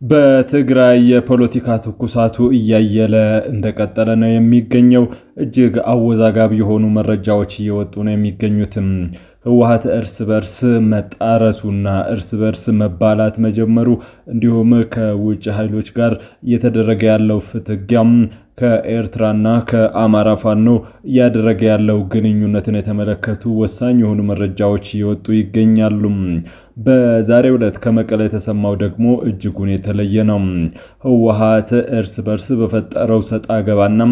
በትግራይ የፖለቲካ ትኩሳቱ እያየለ እንደቀጠለ ነው የሚገኘው። እጅግ አወዛጋቢ የሆኑ መረጃዎች እየወጡ ነው የሚገኙትም። ህወሓት እርስ በርስ መጣረሱና እርስ በርስ መባላት መጀመሩ እንዲሁም ከውጭ ኃይሎች ጋር እየተደረገ ያለው ፍትጊያም ከኤርትራና ከአማራ ፋኖ እያደረገ ያለው ግንኙነትን የተመለከቱ ወሳኝ የሆኑ መረጃዎች እየወጡ ይገኛሉ። በዛሬው ዕለት ከመቀሌ የተሰማው ደግሞ እጅጉን የተለየ ነው። ህወሓት እርስ በርስ በፈጠረው ሰጣ ገባና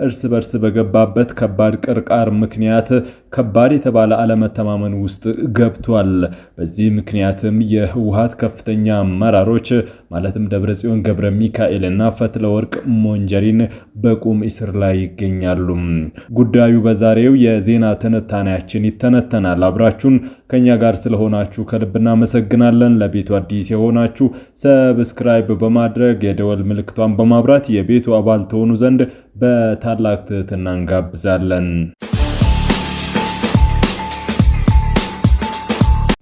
እርስ በርስ በገባበት ከባድ ቅርቃር ምክንያት ከባድ የተባለ አለመተማመን ውስጥ ገብቷል። በዚህ ምክንያትም የህወሓት ከፍተኛ አመራሮች ማለትም ደብረጽዮን ገብረ ሚካኤልና ፈትለወርቅ ሞንጀሪን በቁም እስር ላይ ይገኛሉ። ጉዳዩ በዛሬው የዜና ትንታኔያችን ይተነተናል። አብራችሁን ከኛ ጋር ስለሆናችሁ ከልብ እናመሰግናለን። ለቤቱ አዲስ የሆናችሁ ሰብስክራይብ በማድረግ የደወል ምልክቷን በማብራት የቤቱ አባል ትሆኑ ዘንድ በታላቅ ትህትና እንጋብዛለን።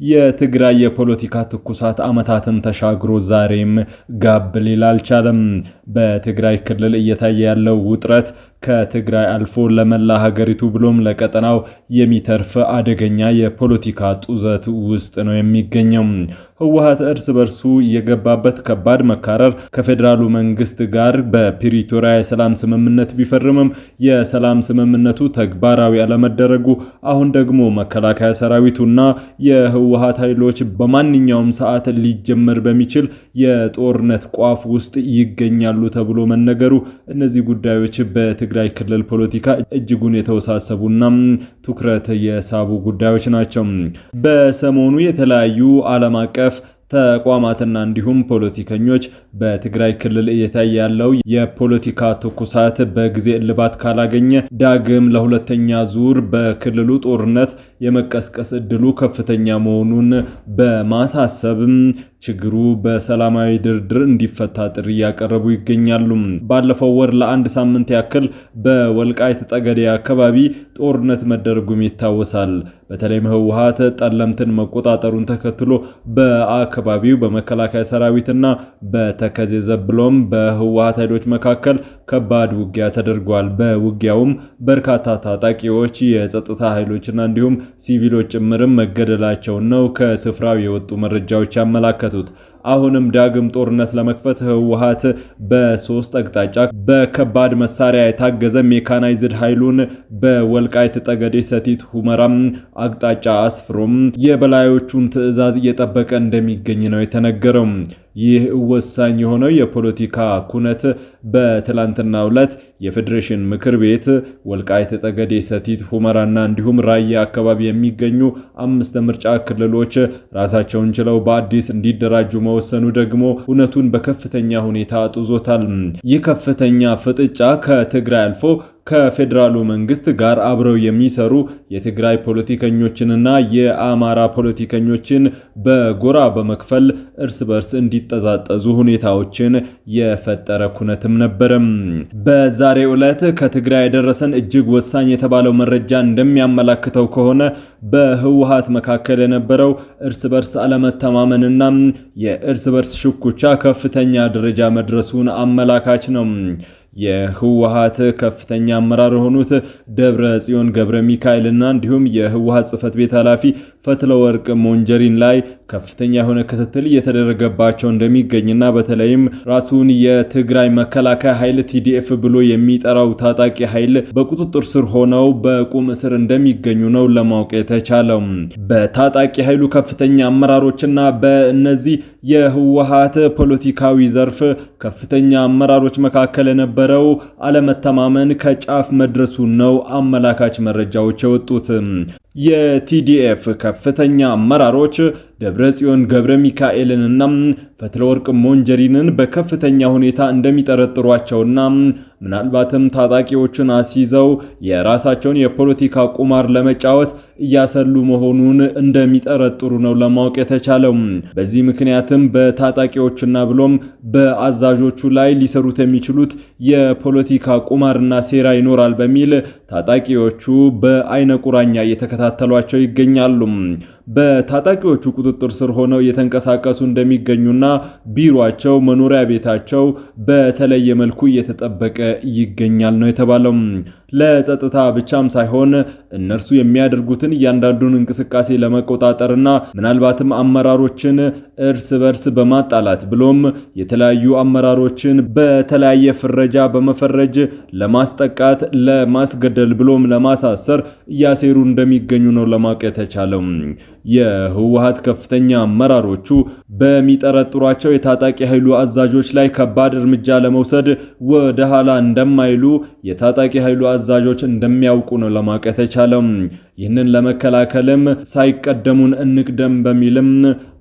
የትግራይ የፖለቲካ ትኩሳት ዓመታትን ተሻግሮ ዛሬም ጋብ ሊል አልቻለም። በትግራይ ክልል እየታየ ያለው ውጥረት ከትግራይ አልፎ ለመላ ሀገሪቱ ብሎም ለቀጠናው የሚተርፍ አደገኛ የፖለቲካ ጡዘት ውስጥ ነው የሚገኘው። ህወሓት እርስ በርሱ የገባበት ከባድ መካረር ከፌዴራሉ መንግስት ጋር በፕሪቶሪያ የሰላም ስምምነት ቢፈርምም የሰላም ስምምነቱ ተግባራዊ አለመደረጉ አሁን ደግሞ መከላከያ ሰራዊቱና የህወሓት ኃይሎች በማንኛውም ሰዓት ሊጀመር በሚችል የጦርነት ቋፍ ውስጥ ይገኛሉ ተብሎ መነገሩ እነዚህ ጉዳዮች በትግራይ ክልል ፖለቲካ እጅጉን የተወሳሰቡና ትኩረት የሳቡ ጉዳዮች ናቸው። በሰሞኑ የተለያዩ ዓለም አቀፍ ተቋማትና እንዲሁም ፖለቲከኞች በትግራይ ክልል እየታየ ያለው የፖለቲካ ትኩሳት በጊዜ እልባት ካላገኘ ዳግም ለሁለተኛ ዙር በክልሉ ጦርነት የመቀስቀስ እድሉ ከፍተኛ መሆኑን በማሳሰብም ችግሩ በሰላማዊ ድርድር እንዲፈታ ጥሪ ያቀረቡ ይገኛሉ። ባለፈው ወር ለአንድ ሳምንት ያክል በወልቃይት ጠገዴ አካባቢ ጦርነት መደረጉም ይታወሳል። በተለይም ህወሓት ጠለምትን መቆጣጠሩን ተከትሎ በአካባቢው በመከላከያ ሰራዊትና በተከዜ ዘብሎም በህወሓት ኃይሎች መካከል ከባድ ውጊያ ተደርጓል። በውጊያውም በርካታ ታጣቂዎች፣ የጸጥታ ኃይሎችና እንዲሁም ሲቪሎች ጭምርም መገደላቸውን ነው ከስፍራው የወጡ መረጃዎች ያመላከቱት። አሁንም ዳግም ጦርነት ለመክፈት ህወሓት በሶስት አቅጣጫ በከባድ መሳሪያ የታገዘ ሜካናይዝድ ኃይሉን በወልቃይት ጠገዴ ሰቲት ሁመራም አቅጣጫ አስፍሮም የበላዮቹን ትዕዛዝ እየጠበቀ እንደሚገኝ ነው የተነገረው። ይህ ወሳኝ የሆነው የፖለቲካ ኩነት በትላንትናው ዕለት የፌዴሬሽን ምክር ቤት ወልቃይት ጠገዴ ሰቲት ሁመራና እንዲሁም ራያ አካባቢ የሚገኙ 5 ምርጫ ክልሎች ራሳቸውን ችለው በአዲስ እንዲደራጁ መወሰኑ ደግሞ እውነቱን በከፍተኛ ሁኔታ አጥዞታል። ይህ ከፍተኛ ፍጥጫ ከትግራይ አልፎ ከፌዴራሉ መንግስት ጋር አብረው የሚሰሩ የትግራይ ፖለቲከኞችንና የአማራ ፖለቲከኞችን በጎራ በመክፈል እርስ በርስ እንዲጠዛጠዙ ሁኔታዎችን የፈጠረ ኩነትም ነበረም። በዛሬው ዕለት ከትግራይ የደረሰን እጅግ ወሳኝ የተባለው መረጃ እንደሚያመላክተው ከሆነ በህወሓት መካከል የነበረው እርስ በርስ አለመተማመንና የእርስ በርስ ሽኩቻ ከፍተኛ ደረጃ መድረሱን አመላካች ነው። የህወሓት ከፍተኛ አመራር የሆኑት ደብረጽዮን ገብረ ሚካኤልና እንዲሁም የህወሓት ጽህፈት ቤት ኃላፊ ፈትለወርቅ ሞንጀሪን ላይ ከፍተኛ የሆነ ክትትል እየተደረገባቸው እንደሚገኝና በተለይም ራሱን የትግራይ መከላከያ ኃይል TDF ብሎ የሚጠራው ታጣቂ ኃይል በቁጥጥር ስር ሆነው በቁም እስር እንደሚገኙ ነው ለማወቅ የተቻለው። በታጣቂ ኃይሉ ከፍተኛ አመራሮችና በእነዚህ የህወሓት ፖለቲካዊ ዘርፍ ከፍተኛ አመራሮች መካከል የነበረው አለመተማመን ከጫፍ መድረሱ ነው አመላካች መረጃዎች የወጡት። የቲዲኤፍ ከፍተኛ አመራሮች ደብረጽዮን ገብረ ሚካኤልንና ፈትለወርቅ ሞንጀሪንን በከፍተኛ ሁኔታ እንደሚጠረጥሯቸውና ምናልባትም ታጣቂዎችን አስይዘው የራሳቸውን የፖለቲካ ቁማር ለመጫወት እያሰሉ መሆኑን እንደሚጠረጥሩ ነው ለማወቅ የተቻለው። በዚህ ምክንያትም በታጣቂዎችና ብሎም በአዛዦቹ ላይ ሊሰሩት የሚችሉት የፖለቲካ ቁማርና ሴራ ይኖራል በሚል ታጣቂዎቹ በአይነ ቁራኛ እየተከታተሏቸው ይገኛሉ። በታጣቂዎቹ ቁጥጥር ስር ሆነው እየተንቀሳቀሱ እንደሚገኙና ቢሮአቸው፣ መኖሪያ ቤታቸው በተለየ መልኩ እየተጠበቀ ይገኛል ነው የተባለው። ለጸጥታ ብቻም ሳይሆን እነርሱ የሚያደርጉትን እያንዳንዱን እንቅስቃሴ ለመቆጣጠርና ምናልባትም አመራሮችን እርስ በርስ በማጣላት ብሎም የተለያዩ አመራሮችን በተለያየ ፍረጃ በመፈረጅ ለማስጠቃት፣ ለማስገደል ብሎም ለማሳሰር እያሴሩ እንደሚገኙ ነው ለማወቅ የተቻለው። የህወሓት ከፍተኛ አመራሮቹ በሚጠረጥሯቸው የታጣቂ ኃይሉ አዛዦች ላይ ከባድ እርምጃ ለመውሰድ ወደ ኋላ እንደማይሉ የታጣቂ ኃይሉ አዛዦች እንደሚያውቁ ነው ለማወቅ የተቻለው። ይህንን ለመከላከልም ሳይቀደሙን እንቅደም በሚልም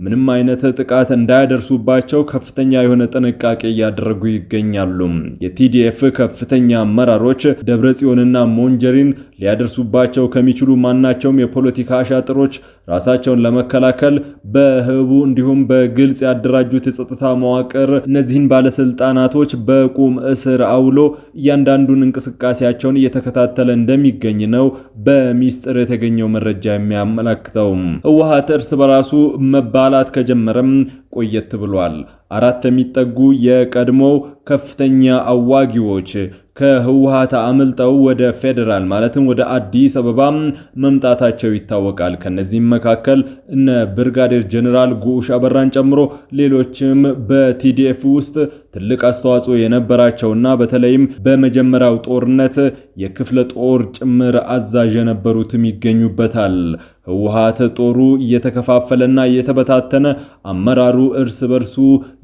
ምንም አይነት ጥቃት እንዳያደርሱባቸው ከፍተኛ የሆነ ጥንቃቄ እያደረጉ ይገኛሉ። የቲዲኤፍ ከፍተኛ አመራሮች ደብረጽዮንና ሞንጀሪን ሊያደርሱባቸው ከሚችሉ ማናቸውም የፖለቲካ አሻጥሮች ራሳቸውን ለመከላከል በህቡ እንዲሁም በግልጽ ያደራጁት የጸጥታ መዋቅር እነዚህን ባለስልጣናቶች በቁም እስር አውሎ እያንዳንዱን እንቅስቃሴያቸውን እየተከታተለ እንደሚገኝ ነው በሚስጥር የተገኘው መረጃ የሚያመለክተው። ህወሓት እርስ በራሱ መባላት ከጀመረም ቆየት ብሏል። 4 የሚጠጉ የቀድሞው ከፍተኛ አዋጊዎች ከህወሓት አምልጠው ወደ ፌደራል ማለትም ወደ አዲስ አበባ መምጣታቸው ይታወቃል። ከነዚህም መካከል እነ ብርጋዴር ጀነራል ጉዑሽ አበራን ጨምሮ ሌሎችም በቲዲኤፍ ውስጥ ትልቅ አስተዋጽኦ የነበራቸውና በተለይም በመጀመሪያው ጦርነት የክፍለ ጦር ጭምር አዛዥ የነበሩትም ይገኙበታል። ህወሓት ጦሩ እየተከፋፈለና እየተበታተነ አመራሩ እርስ በርሱ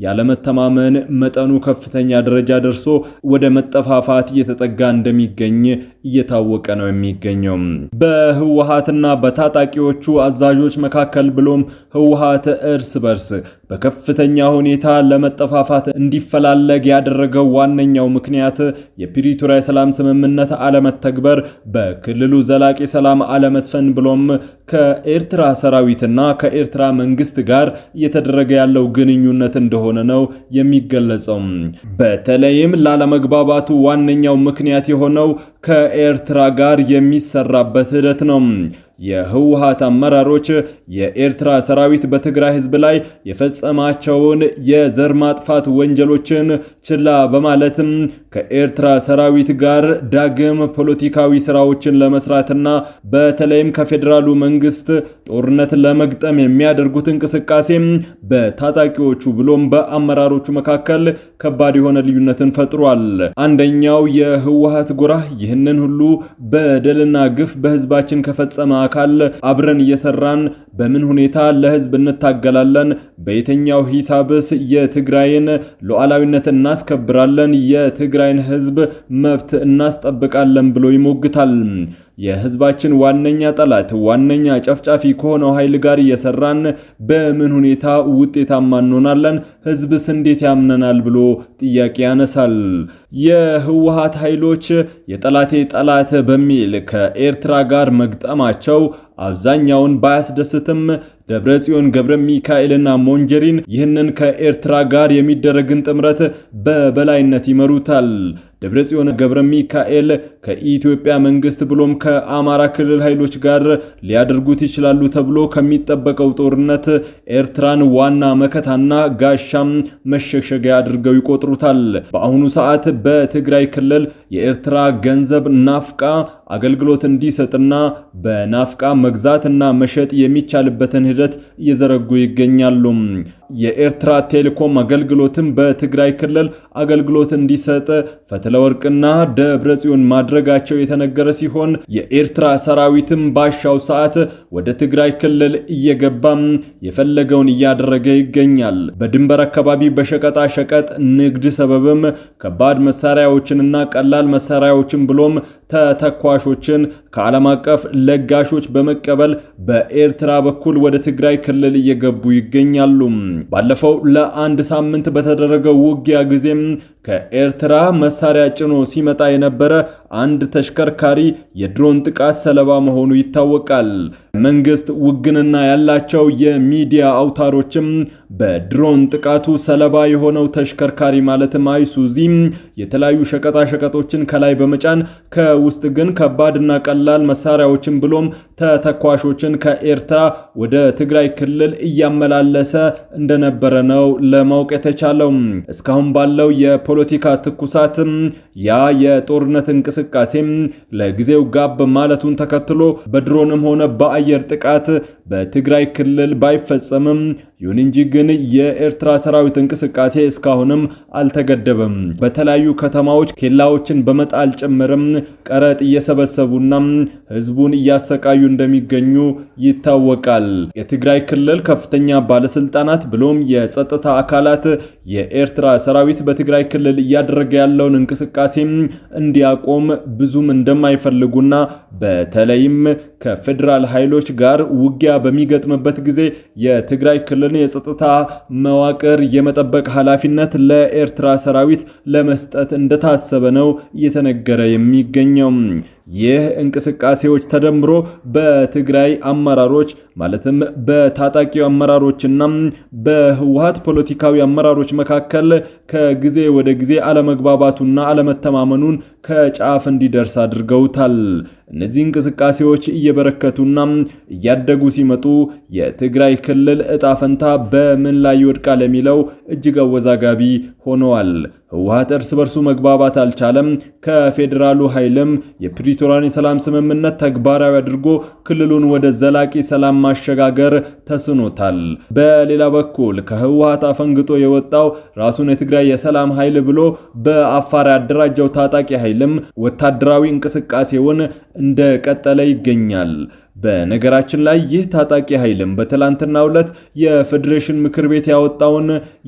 ያለመተማመን መጠኑ ከፍተኛ ደረጃ ደርሶ ወደ መጠፋፋት እየተጠጋ እንደሚገኝ እየታወቀ ነው የሚገኘው። በህወሓትና በታጣቂዎቹ አዛዦች መካከል ብሎም ህወሓት እርስ በርስ በከፍተኛ ሁኔታ ለመጠፋፋት እንዲፈላለግ ያደረገው ዋነኛው ምክንያት የፕሪቶሪያ ሰላም ስምምነት አለመተግበር፣ በክልሉ ዘላቂ ሰላም አለመስፈን ብሎም ከኤርትራ ሰራዊትና ከኤርትራ መንግስት ጋር እየተደረገ ያለው ግንኙነት እንደሆነ ነው የሚገለጸው። በተለይም ላለመግባባቱ ዋነኛው ምክንያት የሆነው ከኤርትራ ጋር የሚሰራበት ሂደት ነው። የህወሓት አመራሮች የኤርትራ ሰራዊት በትግራይ ህዝብ ላይ የፈጸማቸውን የዘር ማጥፋት ወንጀሎችን ችላ በማለትም ከኤርትራ ሰራዊት ጋር ዳግም ፖለቲካዊ ስራዎችን ለመስራትና በተለይም ከፌዴራሉ መንግስት ጦርነት ለመግጠም የሚያደርጉት እንቅስቃሴ በታጣቂዎቹ ብሎም በአመራሮቹ መካከል ከባድ የሆነ ልዩነትን ፈጥሯል። አንደኛው የህወሓት ጎራ ይህንን ሁሉ በደልና ግፍ በህዝባችን ከፈጸመ አካል አብረን እየሰራን በምን ሁኔታ ለህዝብ እንታገላለን፣ በየትኛው ሂሳብስ የትግራይን ሉዓላዊነት እናስከብራለን፣ የትግራይን ህዝብ መብት እናስጠብቃለን ብሎ ይሞግታል። የህዝባችን ዋነኛ ጠላት ዋነኛ ጨፍጫፊ ከሆነው ኃይል ጋር እየሰራን በምን ሁኔታ ውጤታማ እንሆናለን፣ ህዝብስ እንዴት ያምነናል ብሎ ጥያቄ ያነሳል። የህወሓት ኃይሎች የጠላቴ ጠላት በሚል ከኤርትራ ጋር መግጠማቸው አብዛኛውን ባያስደስትም ደብረጽዮን ገብረ ሚካኤልና ሞንጀሪን ይህንን ከኤርትራ ጋር የሚደረግን ጥምረት በበላይነት ይመሩታል። ደብረጽዮን ገብረ ሚካኤል ከኢትዮጵያ መንግስት ብሎም ከአማራ ክልል ኃይሎች ጋር ሊያደርጉት ይችላሉ ተብሎ ከሚጠበቀው ጦርነት ኤርትራን ዋና መከታና ጋሻም መሸሸጊያ አድርገው ይቆጥሩታል። በአሁኑ ሰዓት በትግራይ ክልል የኤርትራ ገንዘብ ናፍቃ አገልግሎት እንዲሰጥና በናፍቃ መግዛትና መሸጥ የሚቻልበትን ሂደት እየዘረጉ ይገኛሉ። የኤርትራ ቴሌኮም አገልግሎትም በትግራይ ክልል አገልግሎት እንዲሰጥ ፈትለወርቅና ደብረጽዮን ማድረጋቸው የተነገረ ሲሆን የኤርትራ ሰራዊትም ባሻው ሰዓት ወደ ትግራይ ክልል እየገባም የፈለገውን እያደረገ ይገኛል። በድንበር አካባቢ በሸቀጣ ሸቀጥ ንግድ ሰበብም ከባድ መሳሪያዎችንና ቀላል መሳሪያዎችን ብሎም ተተኳሾችን ከዓለም አቀፍ ለጋሾች በመቀበል በኤርትራ በኩል ወደ ትግራይ ክልል እየገቡ ይገኛሉ። ባለፈው ለአንድ ሳምንት በተደረገው ውጊያ ጊዜም ከኤርትራ መሳሪያ ጭኖ ሲመጣ የነበረ አንድ ተሽከርካሪ የድሮን ጥቃት ሰለባ መሆኑ ይታወቃል። መንግስት ውግንና ያላቸው የሚዲያ አውታሮችም በድሮን ጥቃቱ ሰለባ የሆነው ተሽከርካሪ ማለትም አይሱዚ የተለያዩ ሸቀጣ ሸቀጦችን ከላይ በመጫን ከውስጥ ግን ከባድና ቀላል መሳሪያዎችን ብሎም ተተኳሾችን ከኤርትራ ወደ ትግራይ ክልል እያመላለሰ እንደነበረ ነው ለማወቅ የተቻለው። እስካሁን ባለው የፖለቲካ ትኩሳት ያ የጦርነት እንቅስቃሴ ለጊዜው ጋብ ማለቱን ተከትሎ በድሮንም ሆነ በአየር ጥቃት በትግራይ ክልል ባይፈጸምም ይሁን እንጂ ግን የኤርትራ ሰራዊት እንቅስቃሴ እስካሁንም አልተገደበም። በተለያዩ ከተማዎች ኬላዎችን በመጣል ጭምርም ቀረጥ እየሰበሰቡና ህዝቡን እያሰቃዩ እንደሚገኙ ይታወቃል። የትግራይ ክልል ከፍተኛ ባለስልጣናት ብሎም የጸጥታ አካላት የኤርትራ ሰራዊት በትግራይ ክልል እያደረገ ያለውን እንቅስቃሴ እንዲያቆም ብዙም እንደማይፈልጉና በተለይም ከፌደራል ኃይሎች ጋር ውጊያ በሚገጥምበት ጊዜ የትግራይ ክልል የጸጥታ መዋቅር የመጠበቅ ኃላፊነት ለኤርትራ ሰራዊት ለመስጠት እንደታሰበ ነው እየተነገረ የሚገኘው። ይህ እንቅስቃሴዎች ተደምሮ በትግራይ አመራሮች ማለትም በታጣቂው አመራሮችና በህወሓት ፖለቲካዊ አመራሮች መካከል ከጊዜ ወደ ጊዜ አለመግባባቱና አለመተማመኑን ከጫፍ እንዲደርስ አድርገውታል። እነዚህ እንቅስቃሴዎች እየበረከቱና እያደጉ ሲመጡ የትግራይ ክልል ዕጣ ፈንታ በምን ላይ ይወድቃል የሚለው እጅግ አወዛጋቢ ሆነዋል። ህወሓት እርስ በርሱ መግባባት አልቻለም። ከፌደራሉ ኃይልም የፕሪቶሪያን የሰላም ስምምነት ተግባራዊ አድርጎ ክልሉን ወደ ዘላቂ ሰላም ማሸጋገር ተስኖታል። በሌላ በኩል ከህወሓት አፈንግጦ የወጣው ራሱን የትግራይ የሰላም ኃይል ብሎ በአፋር ያደራጀው ታጣቂ ኃይልም ወታደራዊ እንቅስቃሴውን እንደቀጠለ ይገኛል። በነገራችን ላይ ይህ ታጣቂ ኃይልም በትላንትናው ዕለት የፌዴሬሽን ምክር ቤት ያወጣውን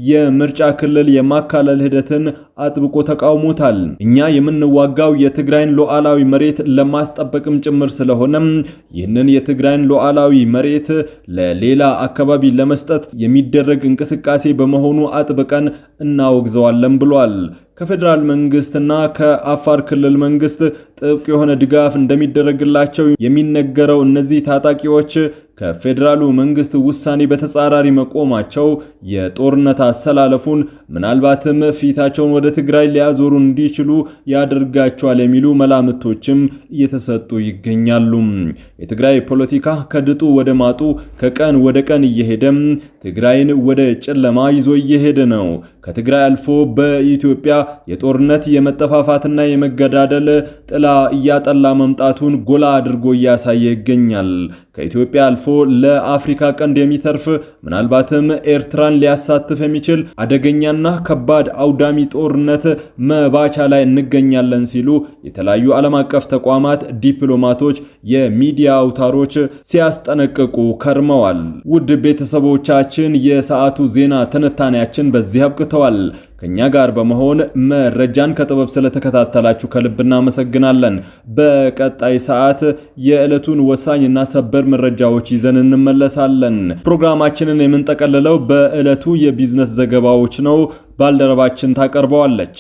የምርጫ ክልል የማካለል ሂደትን አጥብቆ ተቃውሞታል። እኛ የምንዋጋው የትግራይን ሉዓላዊ መሬት ለማስጠበቅም ጭምር ስለሆነ ይህንን የትግራይን ሉዓላዊ መሬት ለሌላ አካባቢ ለመስጠት የሚደረግ እንቅስቃሴ በመሆኑ አጥብቀን እናወግዘዋለን ብሏል። ከፌደራል መንግስትና ከአፋር ክልል መንግስት ጥብቅ የሆነ ድጋፍ እንደሚደረግላቸው የሚነገረው እነዚህ ታጣቂዎች ከፌደራሉ መንግስት ውሳኔ በተጻራሪ መቆማቸው የጦርነት አሰላለፉን ምናልባትም ፊታቸውን ወደ ትግራይ ሊያዞሩ እንዲችሉ ያደርጋቸዋል የሚሉ መላምቶችም እየተሰጡ ይገኛሉ። የትግራይ ፖለቲካ ከድጡ ወደ ማጡ ከቀን ወደ ቀን እየሄደ ትግራይን ወደ ጨለማ ይዞ እየሄደ ነው። ከትግራይ አልፎ በኢትዮጵያ የጦርነት የመጠፋፋትና የመገዳደል ጥላ እያጠላ መምጣቱን ጎላ አድርጎ እያሳየ ይገኛል። ከኢትዮጵያ አልፎ ለአፍሪካ ቀንድ የሚተርፍ ምናልባትም ኤርትራን ሊያሳትፍ የሚችል አደገኛና ከባድ አውዳሚ ጦርነት መባቻ ላይ እንገኛለን ሲሉ የተለያዩ ዓለም አቀፍ ተቋማት፣ ዲፕሎማቶች፣ የሚዲያ አውታሮች ሲያስጠነቅቁ ከርመዋል። ውድ ቤተሰቦቻችን የሰዓቱ ዜና ትንታኔያችን በዚህ አብቅተዋል። ከኛ ጋር በመሆን መረጃን ከጥበብ ስለተከታተላችሁ ከልብ እናመሰግናለን። በቀጣይ ሰዓት የዕለቱን ወሳኝና ሰበር መረጃዎች ይዘን እንመለሳለን። ፕሮግራማችንን የምንጠቀልለው በዕለቱ የቢዝነስ ዘገባዎች ነው። ባልደረባችን ታቀርበዋለች።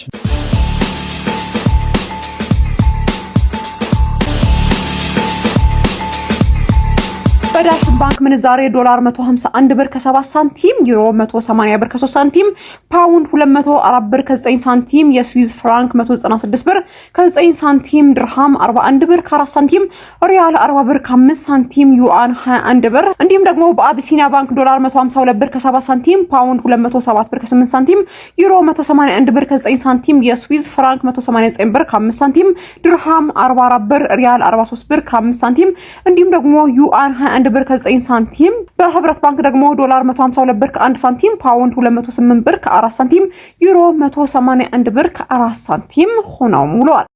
በዳሽን ባንክ ምንዛሬ ዶላር 151 ብር ከ7 ሳንቲም፣ ዩሮ 180 ብር ከ3 ሳንቲም፣ ፓውንድ 204 ብር ከ9 ሳንቲም፣ የስዊዝ ፍራንክ 196 ብር ከ9 ሳንቲም፣ ድርሃም 41 ብር ከ4 ሳንቲም፣ ሪያል 40 ብር ከ5 ሳንቲም፣ ዩአን 21 ብር እንዲሁም ደግሞ በአቢሲኒያ ባንክ ዶላር 152 ብር ከ7 ሳንቲም፣ ፓውንድ 207 ብር ከ8 ሳንቲም፣ ዩሮ 181 ብር ከ9 ሳንቲም፣ የስዊዝ ፍራንክ 189 ብር ከ5 ሳንቲም፣ ድርሃም 44 ብር፣ ሪያል 43 ብር ከ5 ሳንቲም እንዲሁም ደግሞ ዩአን 21 ብር ከ9 ሳንቲም። በህብረት ባንክ ደግሞ ዶላር 152 ብር ከ1 ሳንቲም፣ ፓውንድ 208 ብር ከ4 ሳንቲም፣ ዩሮ 181 ብር ከ4 ሳንቲም ሆነው ውለዋል።